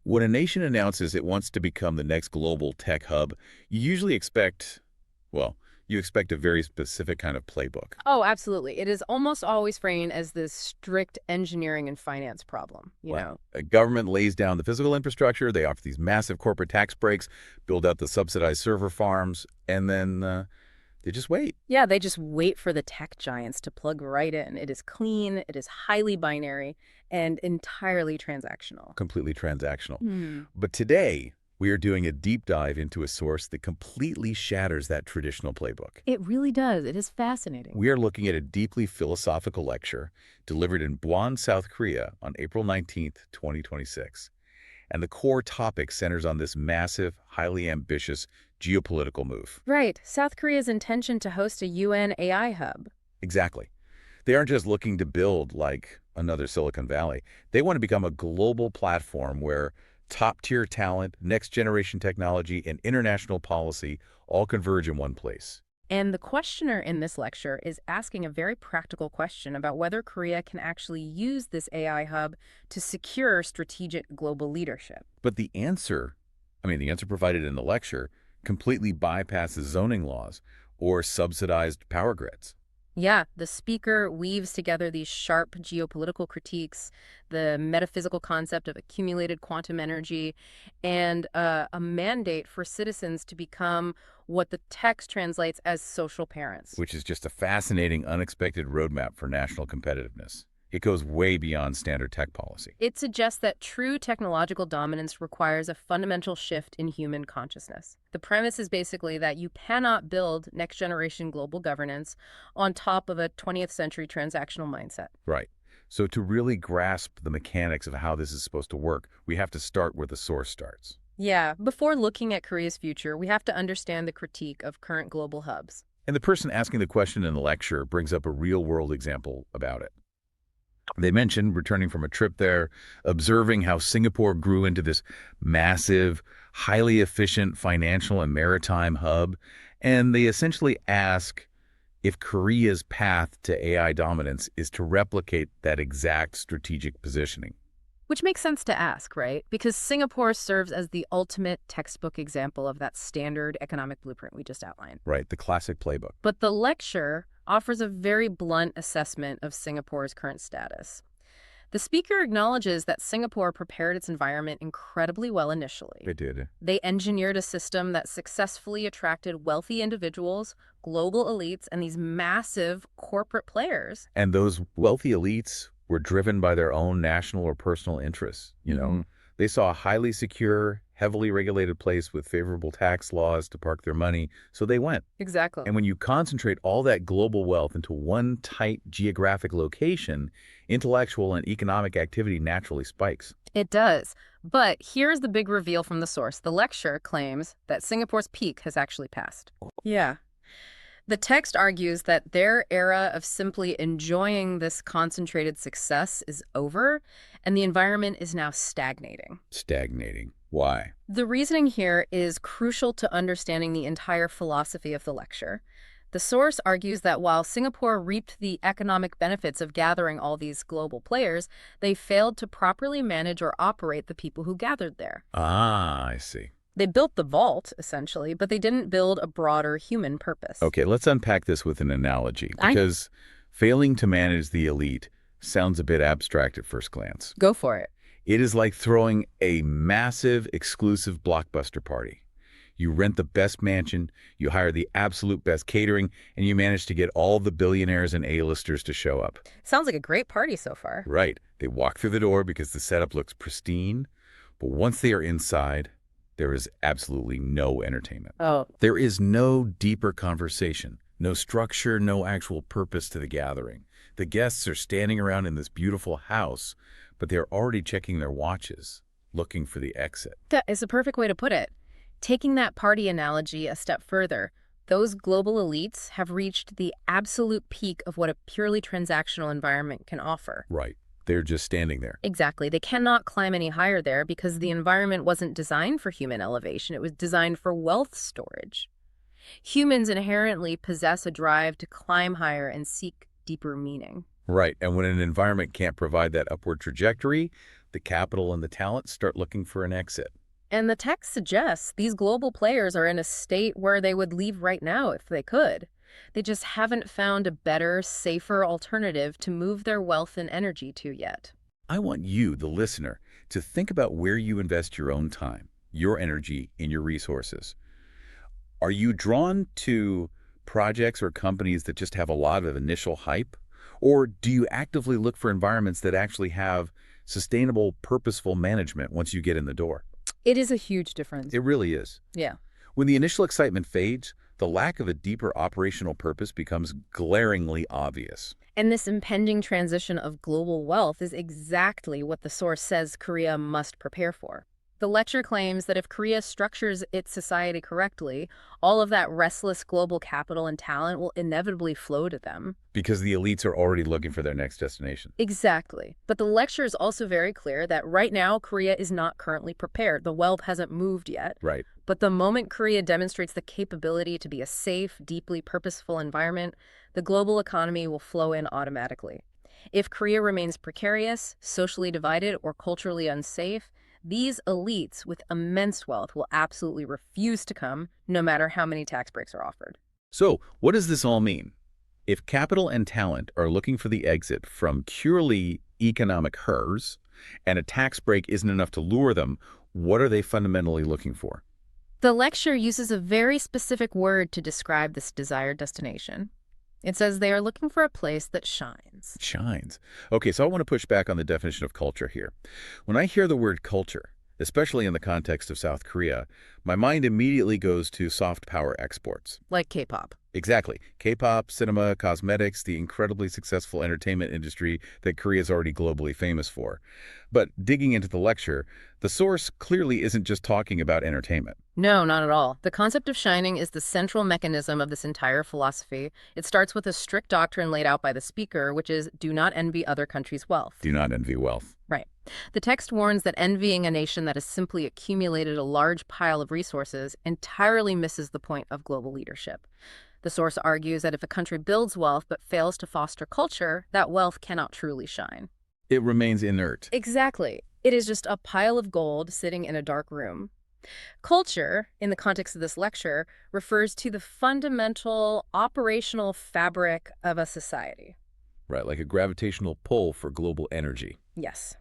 When a nation announces it wants to become the next global tech hub, you usually expect, well, you expect a very specific kind of playbook. Oh, absolutely. It is almost always framed as this strict engineering and finance problem, you Right. know? A government lays down the physical infrastructure, they offer these massive corporate tax breaks, build out the subsidized server farms, and then they just wait. Yeah, they just wait for the tech giants to plug right in. It is clean, it is highly binary, and entirely transactional. Completely transactional. Hmm. But today, we are doing a deep dive into a source that completely shatters that traditional playbook. It really does. It is fascinating. We are looking at a deeply philosophical lecture delivered in Busan, South Korea on April 19th, 2026. And the core topic centers on this massive, highly ambitious geopolitical move. Right. South Korea's intention to host a UN AI hub. Exactly. They aren't just looking to build like another Silicon Valley. They want to become a global platform where top-tier talent, next-generation technology, and international policy all converge in one place. And the questioner in this lecture is asking a very practical question about whether Korea can actually use this AI hub to secure strategic global leadership. But the answer provided in the lecture completely bypasses zoning laws or subsidized power grids. Yeah, the speaker weaves together these sharp geopolitical critiques, the metaphysical concept of accumulated quantum energy, and a mandate for citizens to become what the text translates as social parents. Which is just a fascinating, unexpected roadmap for national competitiveness. It goes way beyond standard tech policy. It suggests that true technological dominance requires a fundamental shift in human consciousness. The premise is basically that you cannot build next generation global governance on top of a 20th century transactional mindset. Right. So to really grasp the mechanics of how this is supposed to work, we have to start where the source starts. Yeah, before looking at Korea's future, we have to understand the critique of current global hubs. And the person asking the question in the lecture brings up a real-world example about it. They mentioned returning from a trip there, observing how Singapore grew into this massive, highly efficient financial and maritime hub, and they essentially ask if Korea's path to AI dominance is to replicate that exact strategic positioning. Which makes sense to ask, right? Because Singapore serves as the ultimate textbook example of that standard economic blueprint we just outlined. Right, the classic playbook. But the lecture offers a very blunt assessment of Singapore's current status. The speaker acknowledges that Singapore prepared its environment incredibly well initially. They did. They engineered a system that successfully attracted wealthy individuals, global elites, and these massive corporate players. And those wealthy elites were driven by their own national or personal interests, you know? Mhm. They saw a highly secure, heavily regulated place with favorable tax laws to park their money, so they went. Exactly. And when you concentrate all that global wealth into one tight geographic location, intellectual and economic activity naturally spikes. It does. But here's the big reveal from the source. The lecture claims that Singapore's peak has actually passed. Yeah. The text argues that their era of simply enjoying this concentrated success is over, and the environment is now stagnating. Stagnating. Why? The reasoning here is crucial to understanding the entire philosophy of the lecture. The source argues that while Singapore reaped the economic benefits of gathering all these global players, they failed to properly manage or operate the people who gathered there. Ah, I see. They built the vault, essentially, but they didn't build a broader human purpose. Okay, let's unpack this with an analogy, because failing to manage the elite sounds a bit abstract at first glance. Go for it. It is like throwing a massive, exclusive blockbuster party. You rent the best mansion, you hire the absolute best catering, and you manage to get all the billionaires and A-listers to show up. Sounds like a great party so far. Right. They walk through the door because the setup looks pristine, but once they are inside, there is absolutely no entertainment. Oh, There is no deeper conversation, no structure, no actual purpose to the gathering. The guests are standing around in this beautiful house, but they're already checking their watches, looking for the exit. that is a perfect way to put it. Taking that party analogy a step further, those global elites have reached the absolute peak of what a purely transactional environment can offer. Right. They're just standing there. Exactly. They cannot climb any higher there because the environment wasn't designed for human elevation. It was designed for wealth storage. Humans inherently possess a drive to climb higher and seek deeper meaning. Right. And when an environment can't provide that upward trajectory, the capital and the talent start looking for an exit. And the text suggests these global players are in a state where they would leave right now if they could. They just haven't found a better, safer alternative to move their wealth and energy to yet. I want you, the listener, to think about where you invest your own time, your energy, and your resources. Are you drawn to projects or companies that just have a lot of initial hype? Or do you actively look for environments that actually have sustainable, purposeful management once you get in the door? It is a huge difference. It really is. Yeah. When the initial excitement fades, the lack of a deeper operational purpose becomes glaringly obvious. And this impending transition of global wealth is exactly what the source says Korea must prepare for. The lecture claims that if Korea structures its society correctly, all of that restless global capital and talent will inevitably flow to them. Because the elites are already looking for their next destination. Exactly. But the lecture is also very clear that right now, Korea is not currently prepared. The wealth hasn't moved yet. Right. But the moment Korea demonstrates the capability to be a safe, deeply purposeful environment, the global economy will flow in automatically. If Korea remains precarious, socially divided, or culturally unsafe, these elites with immense wealth will absolutely refuse to come, no matter how many tax breaks are offered. So, what does this all mean? If capital and talent are looking for the exit from purely economic hers, and a tax break isn't enough to lure them, what are they fundamentally looking for? The lecture uses a very specific word to describe this desired destination. It says they are looking for a place that shines. Shines. Okay, so I want to push back on the definition of culture here. When I hear the word culture, especially in the context of South Korea, my mind immediately goes to soft power exports. Like K-pop. Exactly. K-pop, cinema, cosmetics, the incredibly successful entertainment industry that Korea is already globally famous for. But digging into the lecture, the source clearly isn't just talking about entertainment. No, not at all. The concept of shining is the central mechanism of this entire philosophy. It starts with a strict doctrine laid out by the speaker, which is do not envy other countries' wealth. Do not envy wealth. Right. The text warns that envying a nation that has simply accumulated a large pile of resources entirely misses the point of global leadership. The source argues that if a country builds wealth but fails to foster culture, that wealth cannot truly shine. It remains inert. Exactly. It is just a pile of gold sitting in a dark room. Culture, in the context of this lecture, refers to the fundamental operational fabric of a society. Right, like a gravitational pull for global energy. Yes.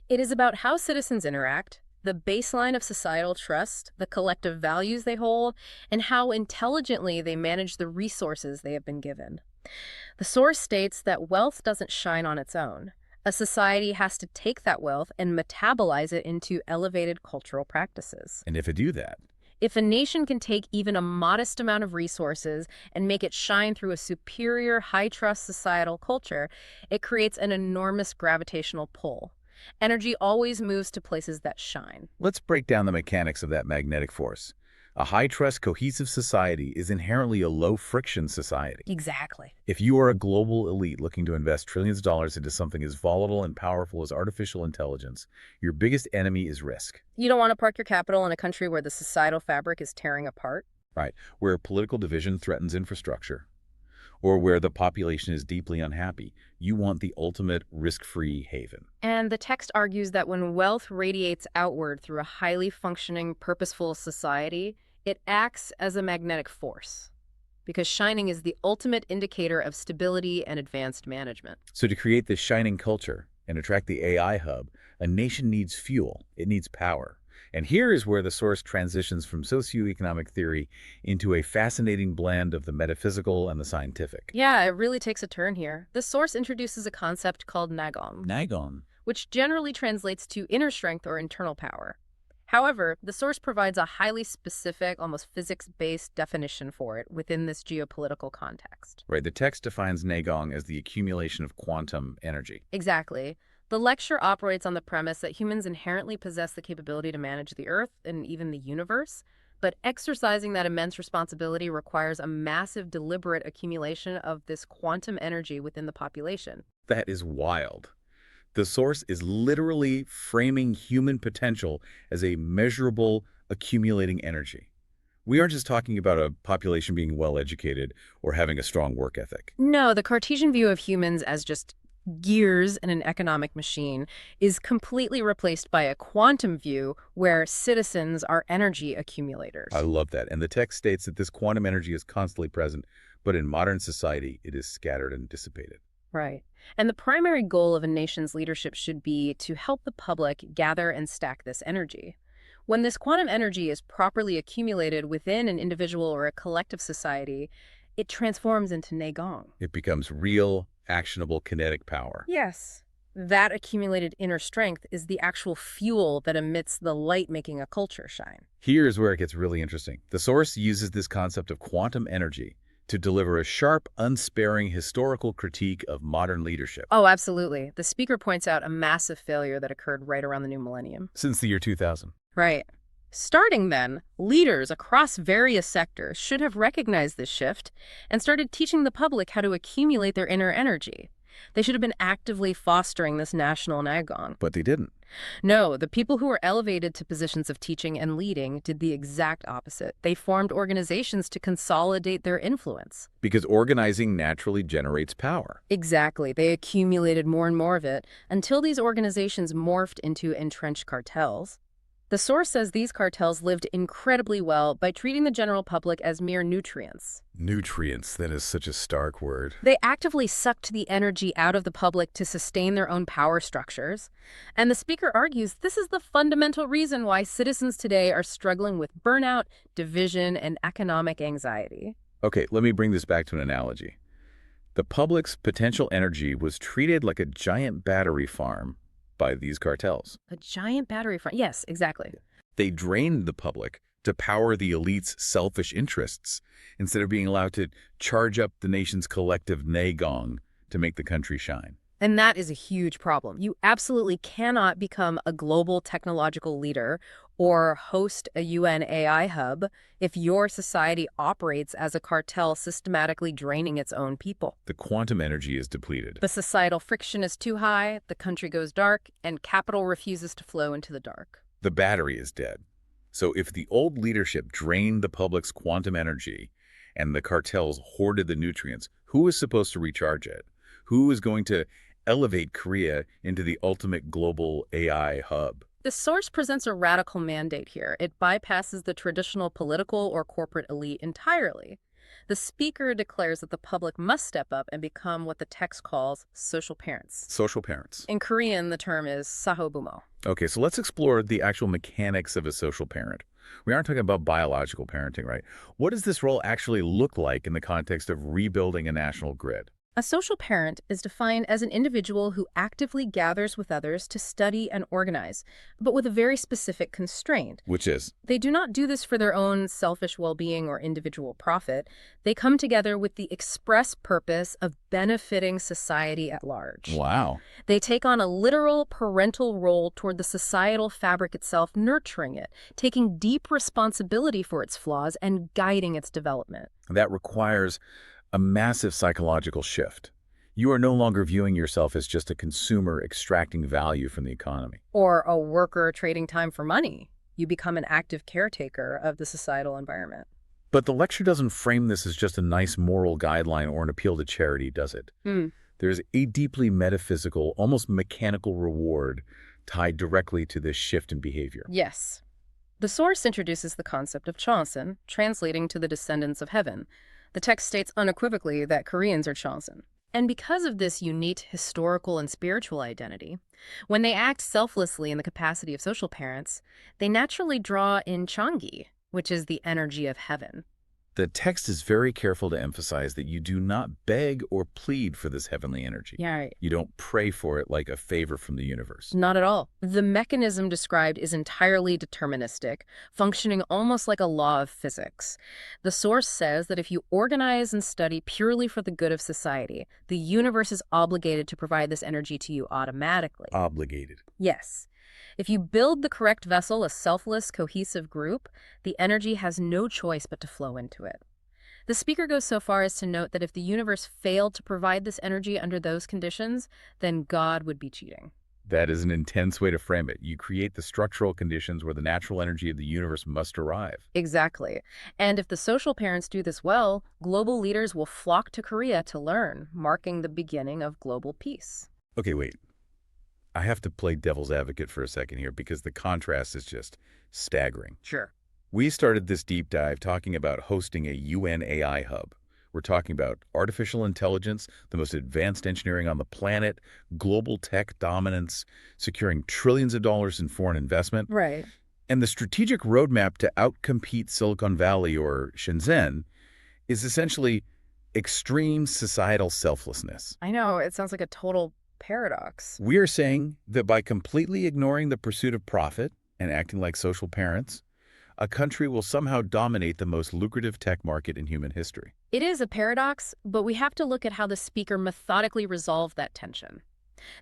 It is about how citizens interact, the baseline of societal trust, the collective values they hold, and how intelligently they manage the resources they have been given. The source states that wealth doesn't shine on its own. A society has to take that wealth and metabolize it into elevated cultural practices. And if it do that, If a nation can take even a modest amount of resources and make it shine through a superior, high-trust societal culture, it creates an enormous gravitational pull. Energy always moves to places that shine. let's break down the mechanics of that magnetic force. A high-trust, cohesive society is inherently a low-friction society. Exactly. If you are a global elite looking to invest trillions of dollars into something as volatile and powerful as artificial intelligence, your biggest enemy is risk. You don't want to park your capital in a country where the societal fabric is tearing apart. Right, where political division threatens infrastructure, or where the population is deeply unhappy. You want the ultimate risk-free haven. And the text argues that when wealth radiates outward through a highly functioning, purposeful society, it acts as a magnetic force. Because shining is the ultimate indicator of stability and advanced management. So to create this shining culture and attract the AI hub, a nation needs fuel. It needs power. And here is where the source transitions from socioeconomic theory into a fascinating blend of the metaphysical and the scientific. Yeah, it really takes a turn here. The source introduces a concept called Nagong, Nagon. which generally translates to inner strength or internal power. However, the source provides a highly specific, almost physics-based definition for it within this geopolitical context. Right, the text defines Nagong as the accumulation of quantum energy. Exactly. The lecture operates on the premise that humans inherently possess the capability to manage the Earth and even the universe, but exercising that immense responsibility requires a massive, deliberate accumulation of this quantum energy within the population. That is wild. The source is literally framing human potential as a measurable, accumulating energy. We aren't just talking about a population being well-educated or having a strong work ethic. No, the Cartesian view of humans as just gears in an economic machine is completely replaced by a quantum view where citizens are energy I accumulators. love that. And the text states that this quantum energy is constantly present, but in modern society, it is scattered and dissipated. Right. And the primary goal of a nation's leadership should be to help the public gather and stack this energy. When this quantum energy is properly accumulated within an individual or a collective society, it transforms into Neigong. It becomes real, actionable kinetic power. Yes. That accumulated inner strength is the actual fuel that emits the light making a culture shine. Here's where it gets really interesting. The source uses this concept of quantum energy to deliver a sharp, unsparing historical critique of modern leadership. Oh, absolutely. The speaker points out a massive failure that occurred right around the new millennium. Since the year 2000. Right. Starting then, leaders across various sectors should have recognized this shift and started teaching the public how to accumulate their inner energy. They should have been actively fostering this national Nagong. But they didn't. No, the people who were elevated to positions of teaching and leading did the exact opposite. They formed organizations to consolidate their influence. Because organizing naturally generates power. Exactly. They accumulated more and more of it until these organizations morphed into entrenched cartels. The source says these cartels lived incredibly well by treating the general public as mere nutrients. Nutrients, that is such a stark word. They actively sucked the energy out of the public to sustain their own power structures. And the speaker argues this is the fundamental reason why citizens today are struggling with burnout, division, and economic anxiety. Okay, let me bring this back to an analogy. The public's potential energy was treated like a giant battery farm by these cartels. A giant battery farm. Yes, exactly. They drained the public to power the elite's selfish interests instead of being allowed to charge up the nation's collective Neigong to make the country shine. And that is a huge problem. You absolutely cannot become a global technological leader or host a UN AI hub if your society operates as a cartel systematically draining its own people. The quantum energy is depleted. The societal friction is too high, the country goes dark, and capital refuses to flow into the dark. The battery is dead. So if the old leadership drained the public's quantum energy and the cartels hoarded the nutrients, who is supposed to recharge it? Who is going to elevate Korea into the ultimate global AI hub? The source presents a radical mandate here. It bypasses the traditional political or corporate elite entirely. The speaker declares that the public must step up and become what the text calls social parents. Social parents. In Korean, the term is sahobumo. Okay, so let's explore the actual mechanics of a social parent. We aren't talking about biological parenting, right? What does this role actually look like in the context of rebuilding a national grid? A social parent is defined as an individual who actively gathers with others to study and organize, but with a very specific constraint. Which is? They do not do this for their own selfish well-being or individual profit. They come together with the express purpose of benefiting society at large. Wow. They take on a literal parental role toward the societal fabric itself, nurturing it, taking deep responsibility for its flaws and guiding its development. That requires a massive psychological shift. You are no longer viewing yourself as just a consumer extracting value from the economy. Or a worker trading time for money. You become an active caretaker of the societal environment. But the lecture doesn't frame this as just a nice moral guideline or an appeal to charity, does it? There's a deeply metaphysical, almost mechanical reward tied directly to this shift in behavior. Yes. The source introduces the concept of Chonsan, translating to the descendants of heaven. The text states unequivocally that Koreans are Chonsan. And because of this unique historical and spiritual identity, when they act selflessly in the capacity of social parents, they naturally draw in Changi, which is the energy of heaven. The text is very careful to emphasize that you do not beg or plead for this heavenly energy. Yeah, right. You don't pray for it like a favor from the universe. Not at all. The mechanism described is entirely deterministic, functioning almost like a law of physics. The source says that if you organize and study purely for the good of society, the universe is obligated to provide this energy to you automatically. Obligated. Yes. If you build the correct vessel, a selfless, cohesive group, the energy has no choice but to flow into it. The speaker goes so far as to note that if the universe failed to provide this energy under those conditions, then God would be cheating. That is an intense way to frame it. You create the structural conditions where the natural energy of the universe must arrive. Exactly. And if the social parents do this well, global leaders will flock to Korea to learn, marking the beginning of global peace. Okay, wait. I have to play devil's advocate for a second here because the contrast is just staggering. Sure. We started this deep dive talking about hosting a UN AI hub. We're talking about artificial intelligence, the most advanced engineering on the planet, global tech dominance, securing trillions of dollars in foreign investment, Right. and the strategic roadmap to outcompete Silicon Valley or Shenzhen is essentially extreme societal selflessness. I know, it sounds like a total paradox. We are saying that by completely ignoring the pursuit of profit and acting like social parents, a country will somehow dominate the most lucrative tech market in human history. It is a paradox, but we have to look at how the speaker methodically resolved that tension.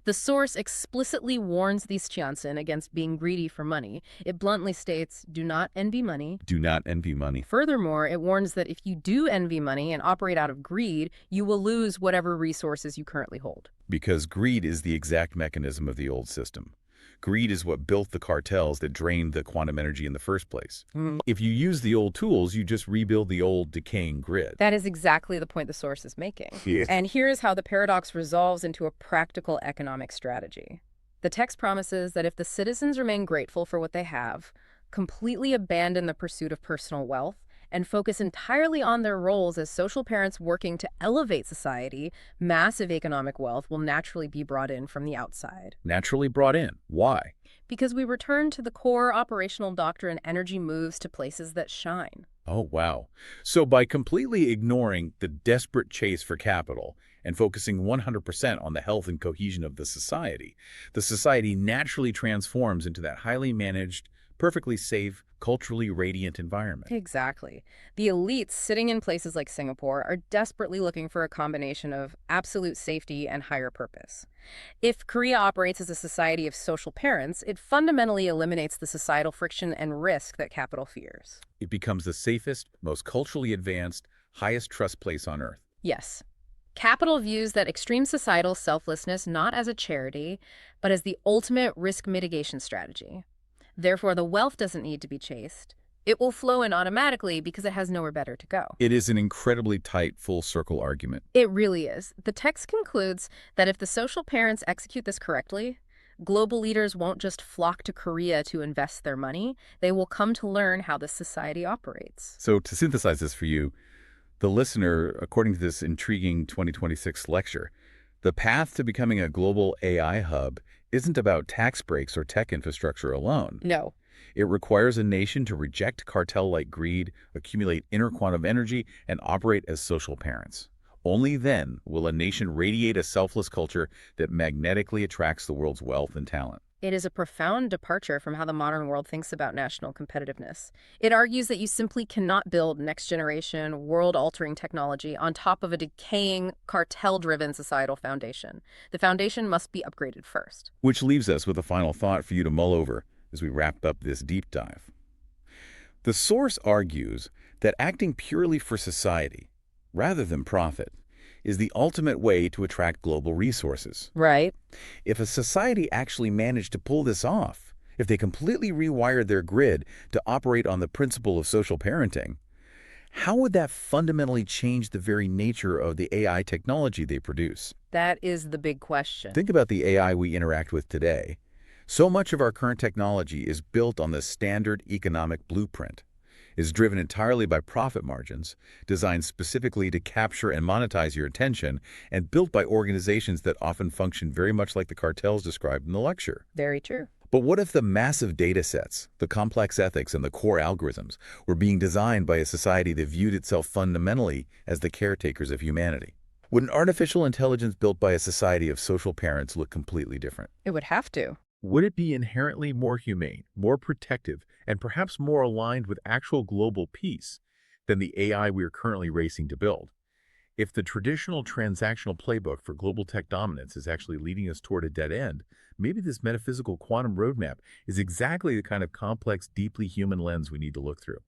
The source explicitly warns these Tianjin against being greedy for money. It bluntly states, do not envy money. Do not envy money. Furthermore, it warns that if you do envy money and operate out of greed, you will lose whatever resources you currently hold. Because greed is the exact mechanism of the old system. Greed is what built the cartels that drained the quantum energy in the first place. If you use the old tools, you just rebuild the old decaying grid. That is exactly the point the source is making. Yeah. And here's how the paradox resolves into a practical economic strategy. The text promises that if the citizens remain grateful for what they have, completely abandon the pursuit of personal wealth, and focus entirely on their roles as social parents working to elevate society, massive economic wealth will naturally be brought in from the outside. Naturally brought in. Why? Because we return to the core operational doctrine, energy moves to places that shine. Oh, wow. So by completely ignoring the desperate chase for capital and focusing 100% on the health and cohesion of the society naturally transforms into that highly managed, perfectly safe, culturally radiant environment. Exactly. The elites sitting in places like Singapore are desperately looking for a combination of absolute safety and higher purpose. If Korea operates as a society of social parents, it fundamentally eliminates the societal friction and risk that capital fears. It becomes the safest, most culturally advanced, highest trust place on earth. Yes. Capital views that extreme societal selflessness not as a charity, but as the ultimate risk mitigation strategy. Therefore, the wealth doesn't need to be chased. It will flow in automatically because it has nowhere better to go. It is an incredibly tight, full-circle argument. It really is. The text concludes that if the social parents execute this correctly, global leaders won't just flock to Korea to invest their money. They will come to learn how this society operates. So to synthesize this for you, the listener, according to this intriguing 2026 lecture, the path to becoming a global AI hub isn't about tax breaks or tech infrastructure alone. No. It requires a nation to reject cartel-like greed, accumulate inner quantum energy, and operate as social parents. Only then will a nation radiate a selfless culture that magnetically attracts the world's wealth and talent. It is a profound departure from how the modern world thinks about national competitiveness. It argues that you simply cannot build next-generation, world-altering technology on top of a decaying, cartel-driven societal foundation. The foundation must be upgraded first. Which leaves us with a final thought for you to mull over as we wrap up this deep dive. The source argues that acting purely for society, rather than profit, is the ultimate way to attract global resources. Right. If a society actually managed to pull this off, if they completely rewired their grid to operate on the principle of social parenting, how would that fundamentally change the very nature of the AI technology they produce? That is the big question. Think about the AI we interact with today. So much of our current technology is built on the standard economic blueprint, is driven entirely by profit margins, designed specifically to capture and monetize your attention, and built by organizations that often function very much like the cartels described in the lecture. Very true. But what if the massive data sets, the complex ethics, and the core algorithms were being designed by a society that viewed itself fundamentally as the caretakers of humanity? Would an artificial intelligence built by a society of social parents look completely different? It would have to. Would it be inherently more humane, more protective, and perhaps more aligned with actual global peace than the AI we are currently racing to build? If the traditional transactional playbook for global tech dominance is actually leading us toward a dead end, maybe this metaphysical quantum roadmap is exactly the kind of complex, deeply human lens we need to look through.